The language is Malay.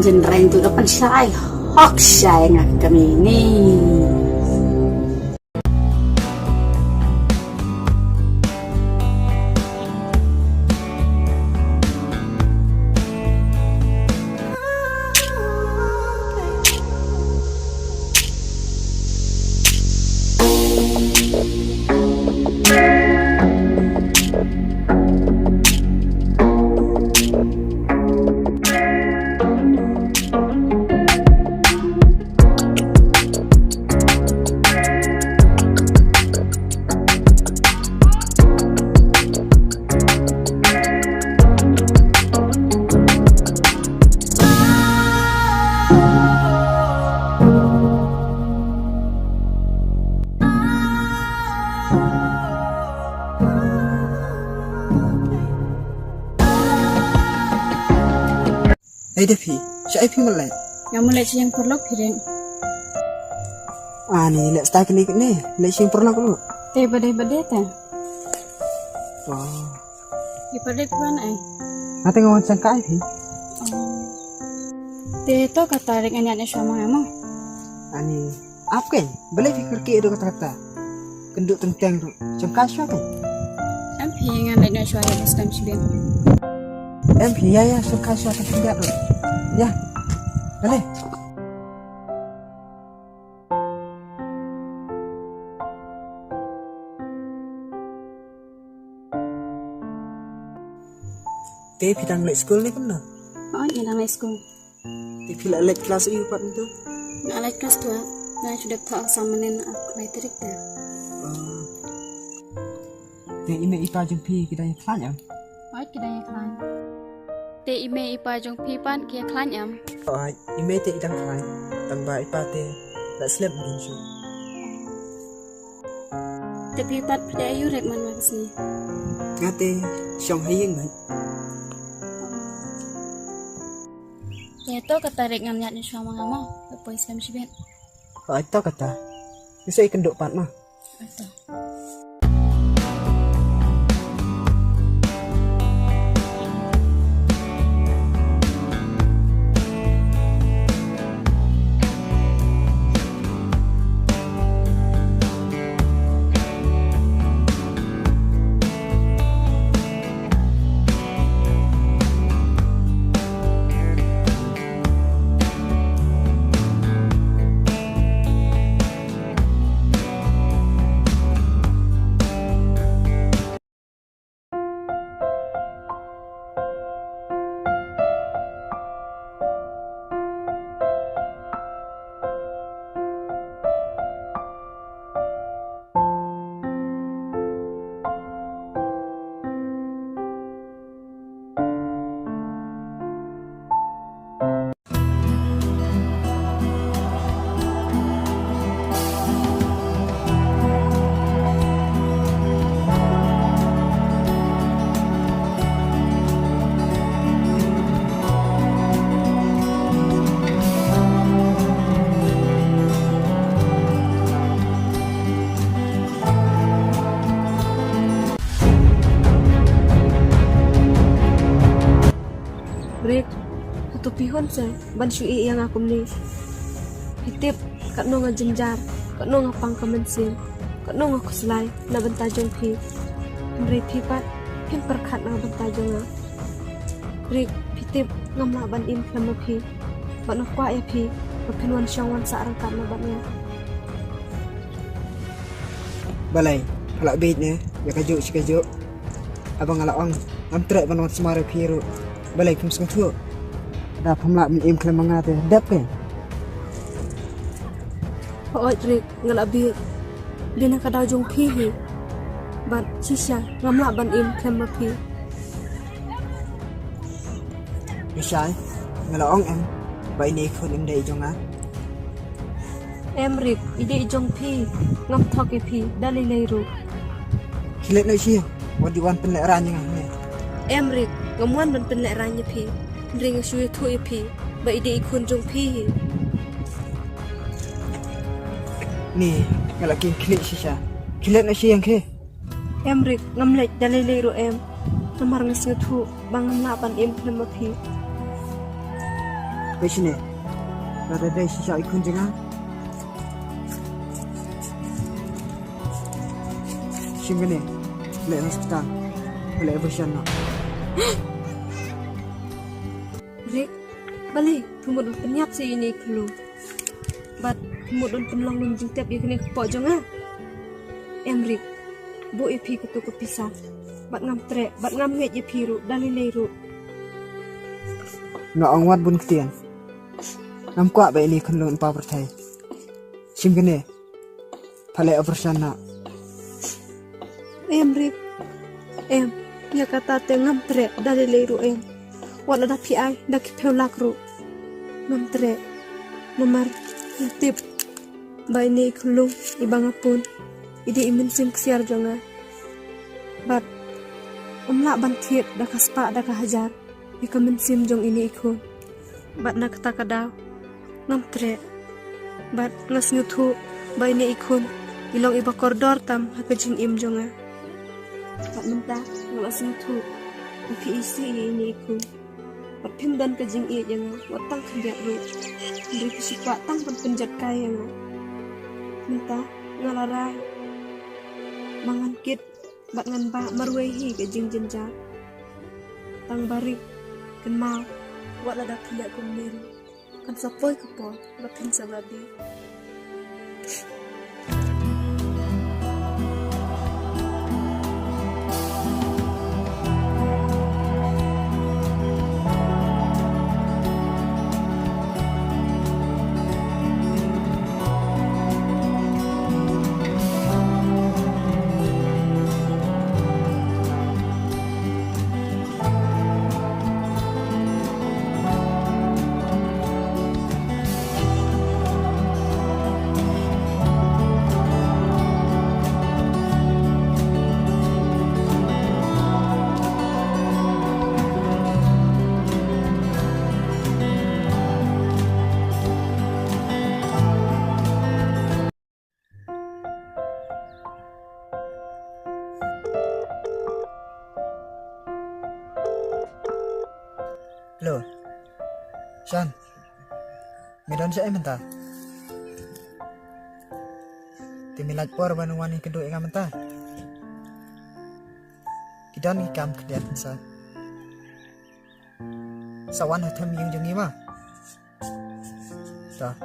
jenreng tu depan syai hok syai ngak kami ni. Hey Devi, siapa yang mulai? Yang mulai yang perlu piring. Ni nak start ni ni, nak yang pernah dulu. Teh badai teh. Oh, Di badai kuan ai. nanti ngawan sangka ni. Teh to kata ring anyaknya sama emang. Ni, apa kan? Boleh fikir ke itu kata-kata. Kenduk tentang tu, sangka siapa kan? Am pingan lain syai Muslim sibin. Ya, sangka siapa tidak tu. Ya, boleh. Teh pitang lek sekolah ni pernah. Oh, ni nama school. Teh pilak lek kelas itu pat itu. Nak like kelas 2. Nah sudah tahu sama nen aku lai terik dah. Teh ini ipa jumpi kita yang kelas ya. Oh, kita yang kelan. Teh ime ipa jong pipan kia kelan am. Oh, ini teh idang kelas. Tambah ipa teh lek seleb mungkin. Teh pipat pada ayu rek man mak sini. Ngate siang hayeng kan. Teh to kata rek ngamnyat ni sama ngamo. Lepas Islam sibin. Oh, itu kata. Bisa ikan dok pat mah. Itu. Rek, itu pihon saya, ban syui yang aku ni. Hitip, kat nong jenjar, kat nong pang kemensin, kat nong aku selai, na bentajong pi. Hemri pipat, pin perkat na bentajong na. Rek, hitip, ngamla ban im klama pi. Ban aku ya pi, berpinwan syangwan saarang kat na ban ya. Balai, kalau bednya, ya kajuk si kajuk. Abang alawang, amtrak banwan semara piru. Balai kum seng tu. Dah pemlak min kelam mangate. Dap kan? Oi Rek, ngalabi. Dia nak kadau jong pi hi. Ban sisya, ngamla ban im klama pi. Misal, ngalawang em. Ba ini kun em dai jonga. Em Rek, ide jong pi, ngam thok pi, dalai leiru. Kilet na siya. Wadi wan penlek ranjang ni. Em Rek, ngamuan ban penlek ranya pi. Ring syui tu pi, ba ide ikun jong pi. Ni, ngalakin kilet siya. Kilet na siya yang ke. Em Rek, ngamlek dalai leiru em. Namar ngasih tu, bangan lapan em klama pi. Besine. Rada dai sisa ikun jenga. Shingene. Le hospital. Le evolution no. Rick, balik, kemudian penyap si ini kelu. Bat, kemudian penlong lunjung tiap ikni kepok jonga. Rick, bu ipi ketu kepisah. Bat ngam trek, bat ngam nget ipi ru, dalilai ru. No ang wat bun ketian. Nam kwa ba ini kan lon pa pertai. Shingene. Phale operation na. Rick, ya kata te ngam trek, dalilai ru Wala da pi ai da ki peu lakru. Ngam trek. Nomor tip. Ba ini kulung ibang apun. Idi imin sim ksiar jonga. Bat umla bantiet da kaspa da kahajar. Ika min sim jong ini ikun. Bat na kata kadaw. Ngam trek. Bat ngas nyuthu. Ba ini ikun. Ilong iba koridor tam hakajing im jonga. Bat minta ngas nyuthu. Upi isi ini ikun. Bat pimdan kajing iya jonga. Watang kenjat ru. Beri kesipa tang penjat kaya nga. Minta ngalarai. Mangan kit. Bat ngan ba marwehi kajing jenjar. Tang barik. Kan mau. Wat lada pilih kumil. Kan sapoy kepo. Batin sababi. Hello. Sean. Medan siya menta. Timilag por banuan ni kedua nga menta. Kidan ikam kediat sa. Sawan hatam yung jungi ma. Ta.